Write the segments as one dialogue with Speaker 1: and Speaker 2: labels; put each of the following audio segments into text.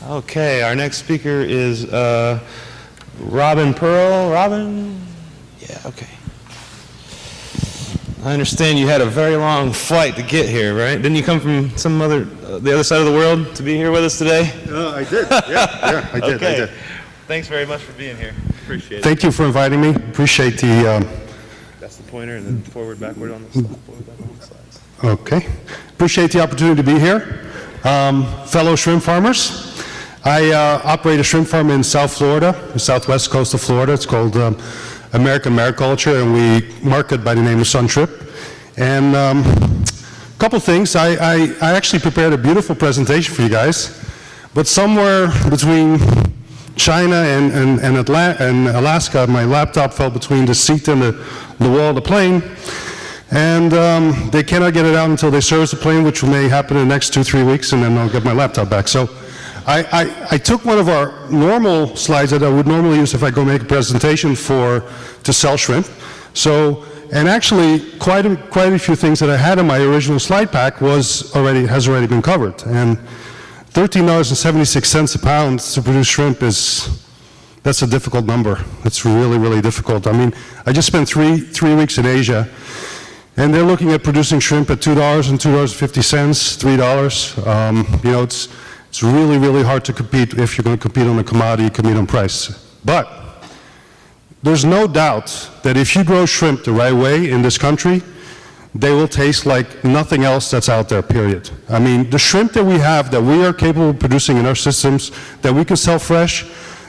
Speaker 1: Okay, our next speaker is Robin Pearl. Robin? Yeah, okay. I understand you had a very long flight to get here, right? Didn't you come from the other side of the world to be here with us today?
Speaker 2: I did. Yeah, I did.
Speaker 1: Okay.
Speaker 2: I did.
Speaker 1: Thanks very much for being here. Appreciate it.
Speaker 2: Thank you for inviting me. Appreciate the.
Speaker 1: That's the pointer, and then forward, backward on the slide. Forward, backward on the slides.
Speaker 2: Okay. Appreciate the opportunity to be here. Fellow shrimp farmers, I operate a shrimp farm in South Florida, the southwest coast of Florida. It's called American Mariculture, and we market by the name of Sun Trip. And a couple things. I actually prepared a beautiful presentation for you guys, but somewhere between China and Alaska, my laptop fell between the seat and the wall of the plane, and they cannot get it out until they service the plane, which may happen in the next 2-3 weeks, and then I'll get my laptop back. So I took one of our normal slides that I would normally use if I go make a presentation to sell shrimp. So, and actually quite a few things that I had in my original slide pack has already been covered. And $13.76 a pound to produce shrimp that's a difficult number. It's really, really difficult. I mean, I just spent three weeks in Asia, and they're looking at producing shrimp at $2 and $2.50, $3. You know, it's really, really hard to compete if you're going to compete on a commodity, compete on price. But there's no doubt that if you grow shrimp the right way in this country, they will taste like nothing else that's out there, period. I mean, the shrimp that we have, that we are capable of producing in our systems, that we can sell fresh,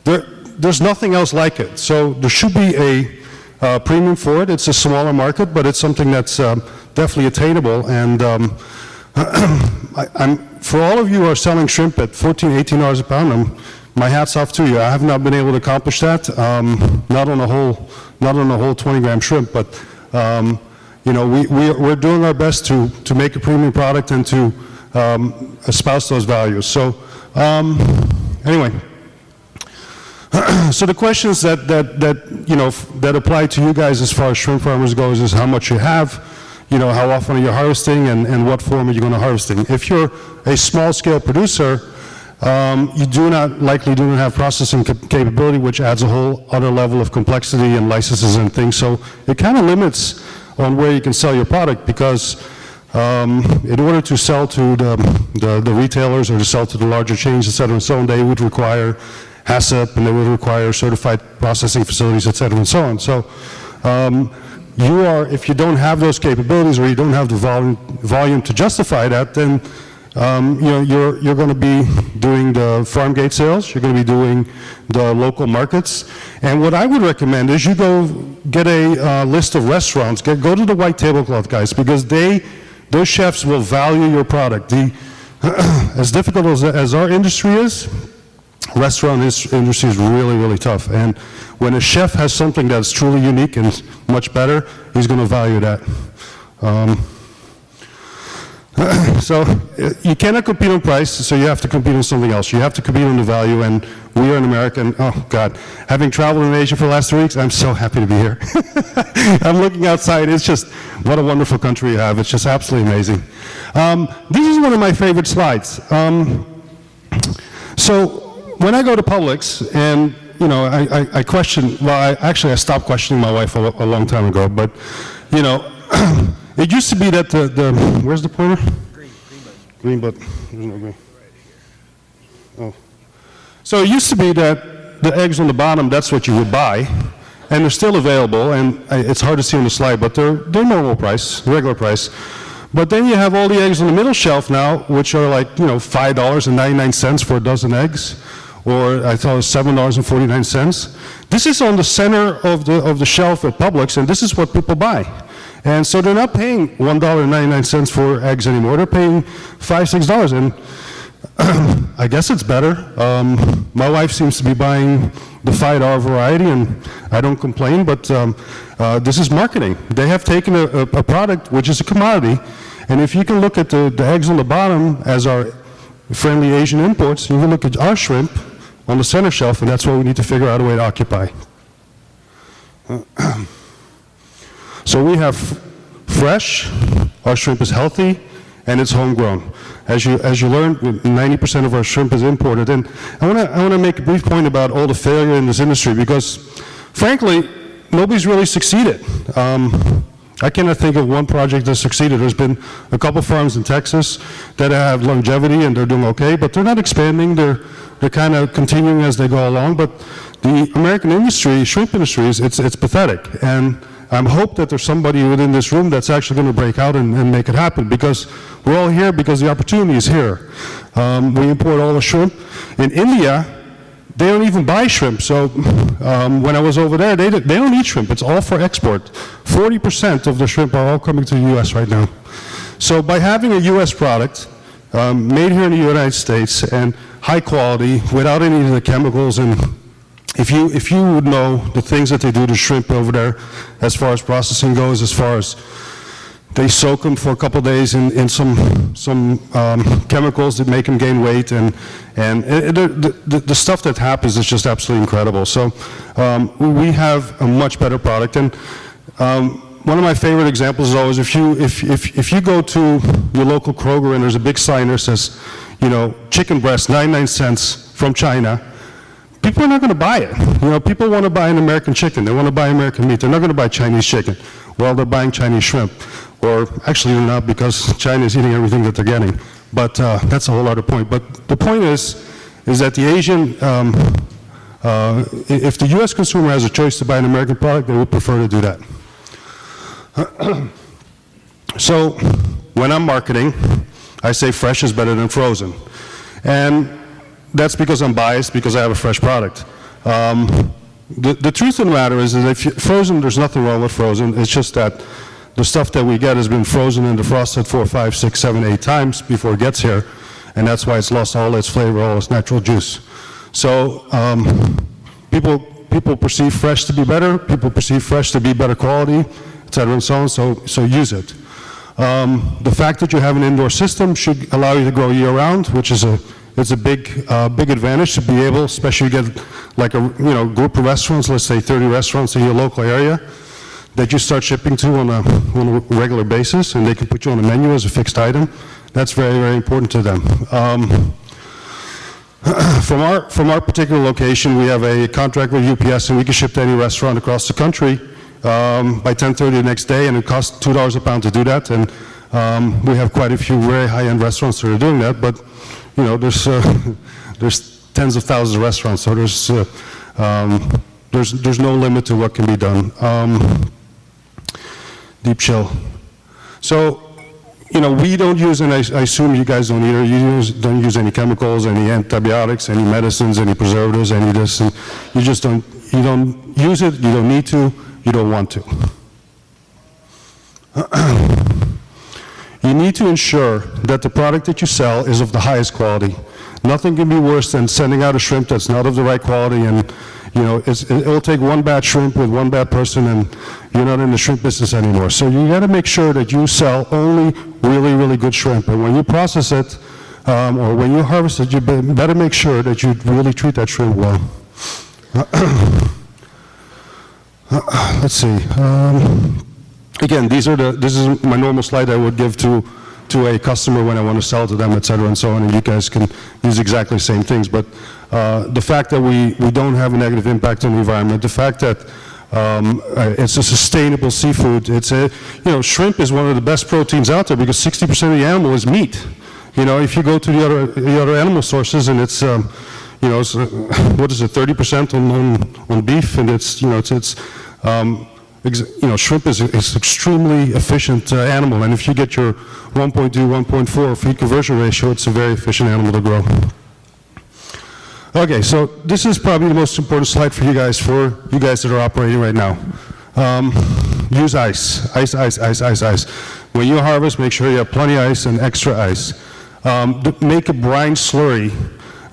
Speaker 2: there's nothing else like it. So there should be a premium for it. It's a smaller market, but it's something that's definitely attainable. And for all of you who are selling shrimp at $14, $18 a pound, my hat's off to you. I have not been able to accomplish that, not on a whole 20-gram shrimp, but you know, we're doing our best to make a premium product and to espouse those values. So anyway, so the questions that apply to you guys as far as shrimp farmers goes is how much you have, you know, how often are you harvesting, and what form are you going to harvesting. If you're a small-scale producer, you likely do not have processing capability, which adds a whole other level of complexity and licenses and things. So it kind of limits on where you can sell your product, because in order to sell to the retailers or to sell to the larger chains, et cetera, and so on, they would require HACCP, and they would require certified processing facilities, et cetera, and so on. So if you don't have those capabilities, or you don't have the volume to justify that, then you're going to be doing the farm gate sales, you're going to be doing the local markets. And what I would recommend is you go get a list of restaurants, go to the white tablecloth guys, because those chefs will value your product. As difficult as our industry is, restaurant industry is really, really tough. And when a chef has something that's truly unique and much better, he's going to value that. So you cannot compete on price, so you have to compete on something else. You have to compete on the value, and we are an American. Oh God, having traveled in Asia for the last 3 weeks, I'm so happy to be here. I'm looking outside. It's just, what a wonderful country you have. It's just absolutely amazing. This is one of my favorite slides. So when I go to Publix, and you know, I question, well, I stopped questioning my wife a long time ago, but you know, it used to be that where's the pointer? Green button. There's no green. Oh. So it used to be that the eggs on the bottom, that's what you would buy, and they're still available, and it's hard to see on the slide, but they're normal price, regular price. But then you have all the eggs on the middle shelf now, which are like, you know, $5.99 for a dozen eggs, or I thought it was $7.49. This is on the center of the shelf at Publix, and this is what people buy. And so they're not paying $1.99 for eggs anymore. They're paying $5, $6, and I guess it's better. My wife seems to be buying the $5 variety, and I don't complain, but this is marketing. They have taken a product which is a commodity, and if you can look at the eggs on the bottom as our friendly Asian imports, you can look at our shrimp on the center shelf, and that's what we need to figure out a way to occupy. So we have fresh, our shrimp is healthy, and it's homegrown. As you learned, 90% of our shrimp is imported. And I want to make a brief point about all the failure in this industry, because frankly, nobody's really succeeded. I cannot think of one project that succeeded. There's been a couple farms in Texas that have longevity and they're doing okay, but they're not expanding. They're kind of continuing as they go along. But the American industry, shrimp industry, it's pathetic. And I hope that there's somebody within this room that's actually going to break out and make it happen, because we're all here because the opportunity is here. We import all the shrimp. In India, they don't even buy shrimp. So when I was over there, they don't eat shrimp. It's all for export. 40% of the shrimp are all coming to the U.S. right now. So by having a U.S. product made here in the United States and high quality, without any of the chemicals, and if you would know the things that they do to shrimp over there, as far as processing goes, as far as they soak them for a couple of days in some chemicals that make them gain weight, and the stuff that happens is just absolutely incredible. So we have a much better product. And one of my favorite examples is always if you go to your local Kroger and there's a big sign that says, you know, chicken breast 99 cents from China, people are not going to buy it. You know, people want to buy an American chicken. They want to buy American meat. They're not going to buy Chinese chicken. Well, they're buying Chinese shrimp. Or actually they're not, because China is eating everything that they're getting. But that's a whole other point. But the point is that the Asian, if the U.S. consumer has a choice to buy an American product, they would prefer to do that. So when I'm marketing, I say fresh is better than frozen. And that's because I'm biased, because I have a fresh product. The truth of the matter is that if frozen, there's nothing wrong with frozen. It's just that the stuff that we get has been frozen and defrosted 4, 5, 6, 7, 8 times before it gets here, and that's why it's lost all its flavor, all its natural juice. So people perceive fresh to be better. People perceive fresh to be better quality, et cetera, and so on. So use it. The fact that you have an indoor system should allow you to grow year-round, which is it's a big advantage to be able, especially get like a group of restaurants, let's say 30 restaurants in your local area, that you start shipping to on a regular basis, and they can put you on the menu as a fixed item. That's very, very important to them. From our particular location, we have a contract with UPS, and we can ship to any restaurant across the country by 10:30 the next day, and it costs $2 a pound to do that. And we have quite a few very high-end restaurants that are doing that, but you know, there's tens of thousands of restaurants, so there's no limit to what can be done. Deep chill. So, you know, we don't use, and I assume you guys don't either, don't use any chemicals, any antibiotics, any medicines, any preservatives, any this, and you don't use it, you don't need to, you don't want to. You need to ensure that the product that you sell is of the highest quality. Nothing can be worse than sending out a shrimp that's not of the right quality, and you know, it will take one bad shrimp with one bad person, and you're not in the shrimp business anymore. So you got to make sure that you sell only really, really good shrimp. And when you process it, or when you harvest it, you better make sure that you really treat that shrimp well. Let's see. Again, this is my normal slide I would give to a customer when I want to sell to them, et cetera, and so on, and you guys can use exactly the same things. But the fact that we don't have a negative impact on the environment, the fact that it's a sustainable seafood, shrimp is one of the best proteins out there because 60% of the animal is meat. You know, if you go to the other animal sources, and it's what is it, 30% on beef, and shrimp is extremely efficient animal, and if you get your 1.2, 1.4 feed conversion ratio, it's a very efficient animal to grow. Okay, so this is probably the most important slide for you guys that are operating right now. Use ice. Ice. When you harvest, make sure you have plenty of ice and extra ice. Make a brine slurry.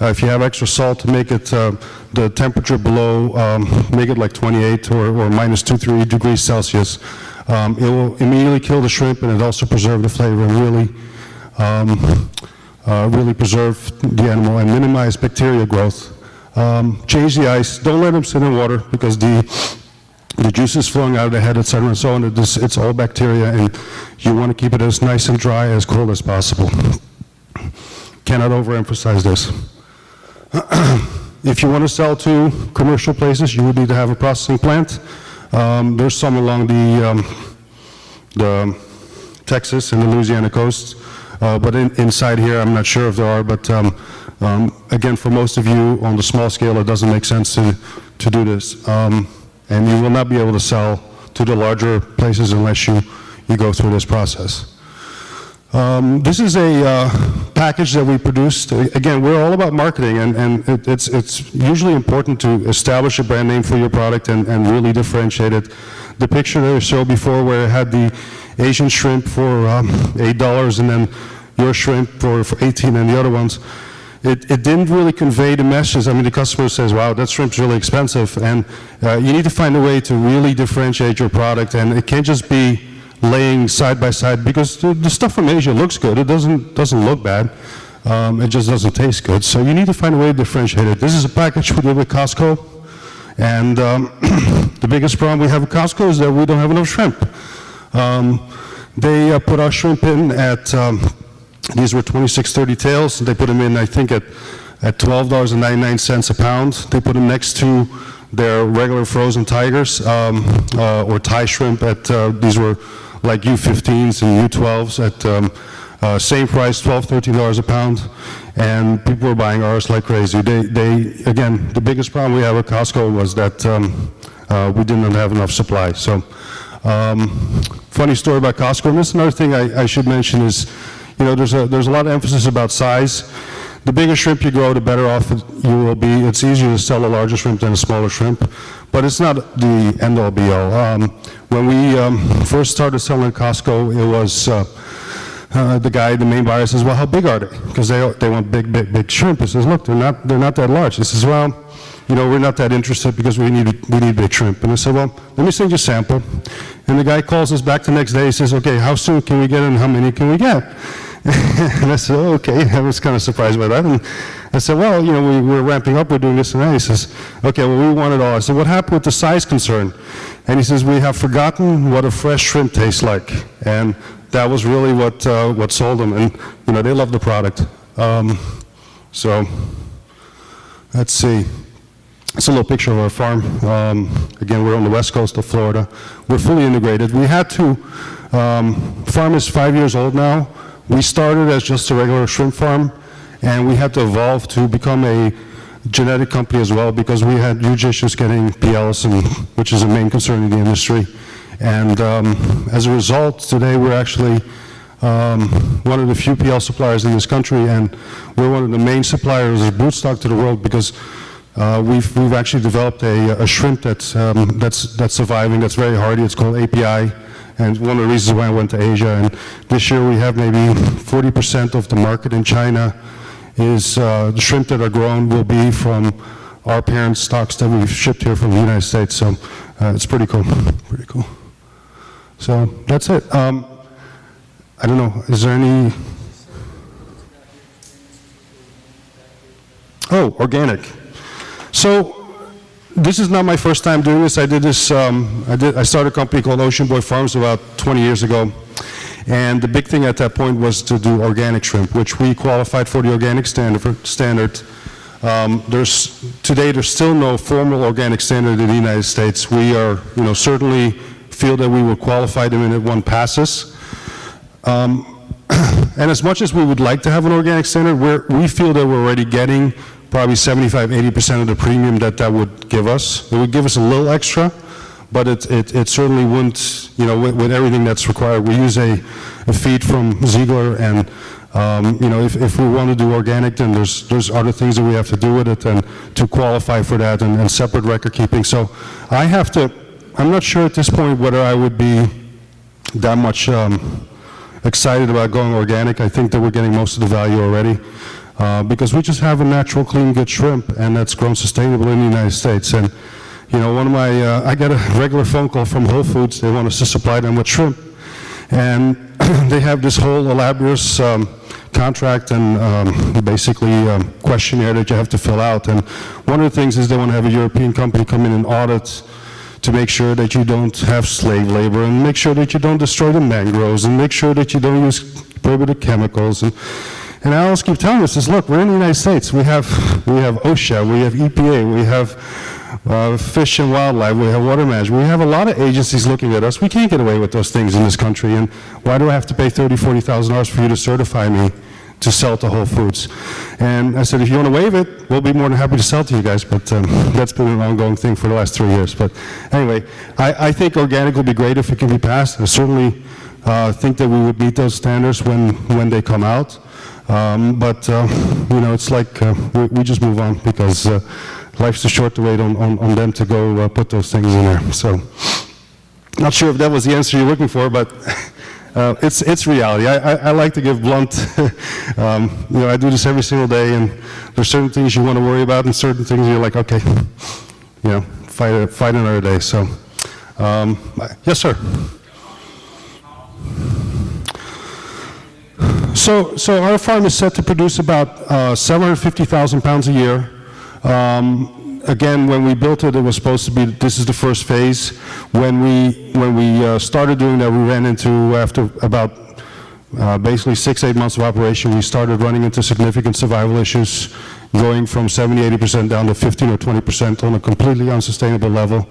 Speaker 2: If you have extra salt, make it the temperature below, make it like 28 or minus 2-3 degrees Celsius. It will immediately kill the shrimp, and it also preserve the flavor and really preserve the animal and minimize bacteria growth. Change the ice. Don't let them sit in water because the the juices flowing out of the head, et cetera, and so on. It's all bacteria, and you want to keep it as nice and dry, as cold as possible. Cannot overemphasize this. If you want to sell to commercial places, you would need to have a processing plant. There's some along the Texas and the Louisiana coasts, but inside here, I'm not sure if there are, but again, for most of you on the small scale, it doesn't make sense to do this. And you will not be able to sell to the larger places unless you go through this process. This is a package that we produced. Again, we're all about marketing, and it's usually important to establish a brand name for your product and really differentiate it. The picture that I showed before where it had the Asian shrimp for $8 and then your shrimp for 18 and the other ones, it didn't really convey the message. I mean, the customer says, wow, that shrimp's really expensive, and you need to find a way to really differentiate your product, and it can't just be laying side by side, because the stuff from Asia looks good. It doesn't look bad. It just doesn't taste good. So you need to find a way to differentiate it. This is a package we did with Costco, and the biggest problem we have with Costco is that we don't have enough shrimp. They put our shrimp in at, these were 2630 tails. They put them in, I think, at $12.99 a pound. They put them next to their regular frozen tigers, or Thai shrimp at, these were like U15s and U12s at same price, $12, $13 a pound, and people were buying ours like crazy. Again, the biggest problem we had with Costco was that we didn't have enough supply. So, funny story about Costco. And this is another thing I should mention is, you know, there's a lot of emphasis about size. The bigger shrimp you grow, the better off you will be. It's easier to sell a larger shrimp than a smaller shrimp, but it's not the end-all be-all. When we first started selling at Costco, it was the main buyer says, well, how big are they? Because they want big shrimp. He says, look, they're not that large. He says, well, you know, we're not that interested because we need big shrimp. And I said, well, let me send you a sample. And the guy calls us back the next day. He says, okay, how soon can we get it and how many can we get? And I said, oh, okay. I was kind of surprised by that. And I said, well, you know, we're ramping up, we're doing this and that. He says, okay, well, we want it all. I said, what happened with the size concern? And he says, we have forgotten what a fresh shrimp tastes like. And that was really what sold them. And, you know, they love the product. So, let's see. It's a little picture of our farm. Again, we're on the west coast of Florida. We're fully integrated. We had to, farm is 5 years old now. We started as just a regular shrimp farm, and we had to evolve to become a genetic company as well because we had huge issues getting PLs, which is a main concern in the industry. And as a result, today we're actually one of the few PL suppliers in this country, and we're one of the main suppliers of broodstock to the world because we've actually developed a shrimp that's surviving, that's very hardy. It's called API. And one of the reasons why I went to Asia, and this year we have maybe 40% of the market in China is the shrimp that are grown will be from our parent stocks that we've shipped here from the United States. So it's pretty cool, pretty cool. So that's it. I don't know, is there any? Oh, organic. So this is not my first time doing this. I did this, I started a company called Ocean Boy Farms about 20 years ago. And the big thing at that point was to do organic shrimp, which we qualified for the organic standard. Today there's still no formal organic standard in the United States. We are, you know, certainly feel that we will qualify them in it one passes. And as much as we would like to have an organic standard, we feel that we're already getting probably 75–80% of the premium that would give us. It would give us a little extra, but it certainly wouldn't, you know, with everything that's required. We use a feed from Ziegler, and you know, if we want to do organic, then there's other things that we have to do with it and to qualify for that, and separate record keeping. So I'm not sure at this point whether I would be that much excited about going organic. I think that we're getting most of the value already. Because we just have a natural, clean, good shrimp, and that's grown sustainable in the United States. And, you know, I get a regular phone call from Whole Foods. They want us to supply them with shrimp. And they have this whole elaborate contract and basically questionnaire that you have to fill out. And one of the things is they want to have a European company come in and audit to make sure that you don't have slave labor, and make sure that you don't destroy the mangroves, and make sure that you don't use prohibited chemicals. And I always keep telling us, look, we're in the United States. We have OSHA, we have EPA, we have Fish and Wildlife, we have Water Management. We have a lot of agencies looking at us. We can't get away with those things in this country. And why do I have to pay $30,000, $40,000 for you to certify me to sell to Whole Foods? And I said, if you want to waive it, we'll be more than happy to sell to you guys. But that's been an ongoing thing for the last 3 years. But anyway, I think organic will be great if it can be passed. I certainly think that we would meet those standards when they come out. But it's like we just move on because life's too short to wait on them to go put those things in there. So, not sure if that was the answer you're looking for, but it's reality. I like to give blunt. I do this every single day, and there's certain things you want to worry about, and certain things you're like, okay, fight another day. So, yes, sir. So our farm is set to produce about 750,000 pounds a year. Again, when we built it, it was supposed to be, this is the first phase. When we started doing that, we ran into, after about basically 6-8 months of operation, we started running into significant survival issues, going from 70-80% down to 15 or 20% on a completely unsustainable level.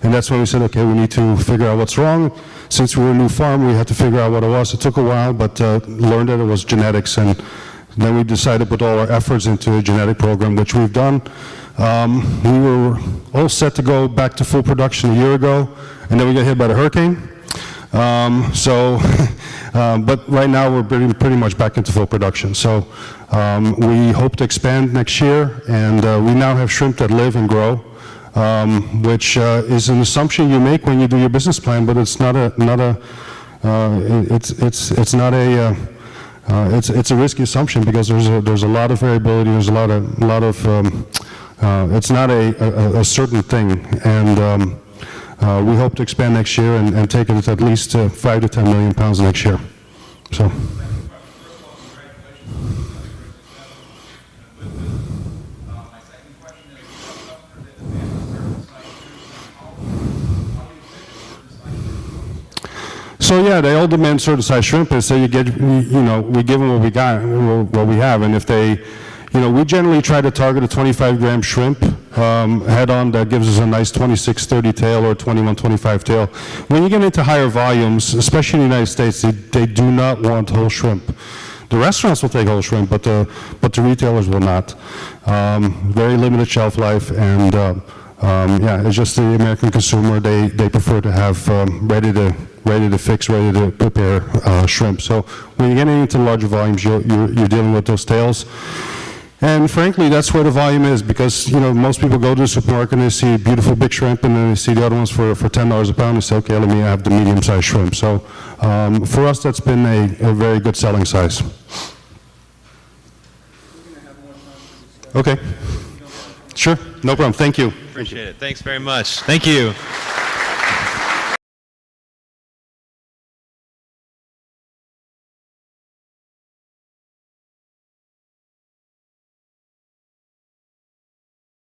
Speaker 2: And that's when we said, okay, we need to figure out what's wrong. Since we were a new farm, we had to figure out what it was. It took a while, but learned that it was genetics. And then we decided to put all our efforts into a genetic program, which we've done. We were all set to go back to full production a year ago, and then we got hit by the hurricane. But right now we're pretty much back into full production. So we hope to expand next year, and we now have shrimp that live and grow, which is an assumption you make when you do your business plan, but it's not it's a risky assumption because there's a lot of variability. There's a lot of it's not a certain thing, and we hope to expand next year and take it at least 5 to 10 million pounds next year. So. So yeah, they all demand certified shrimp, and so we give them what we got, what we have, and if they, we generally try to target a 25-gram shrimp head-on that gives us a nice 26-30 tail or 21-25 tail. When you get into higher volumes, especially in the United States, they do not want whole shrimp. The restaurants will take whole shrimp, but the retailers will not. Very limited shelf life, and yeah, it's just the American consumer. They prefer to have ready to fix, ready to prepare shrimp. So when you're getting into larger volumes, you're dealing with those tails. And frankly, that's where the volume is, because most people go to the supermarket and they see beautiful big shrimp, and then they see the other ones for $10 a pound. They say, okay, let me have the medium-sized shrimp. So for us, that's been a very good selling size. Okay. Sure, no problem. Thank you.
Speaker 1: Appreciate it. Thanks very much. Thank you.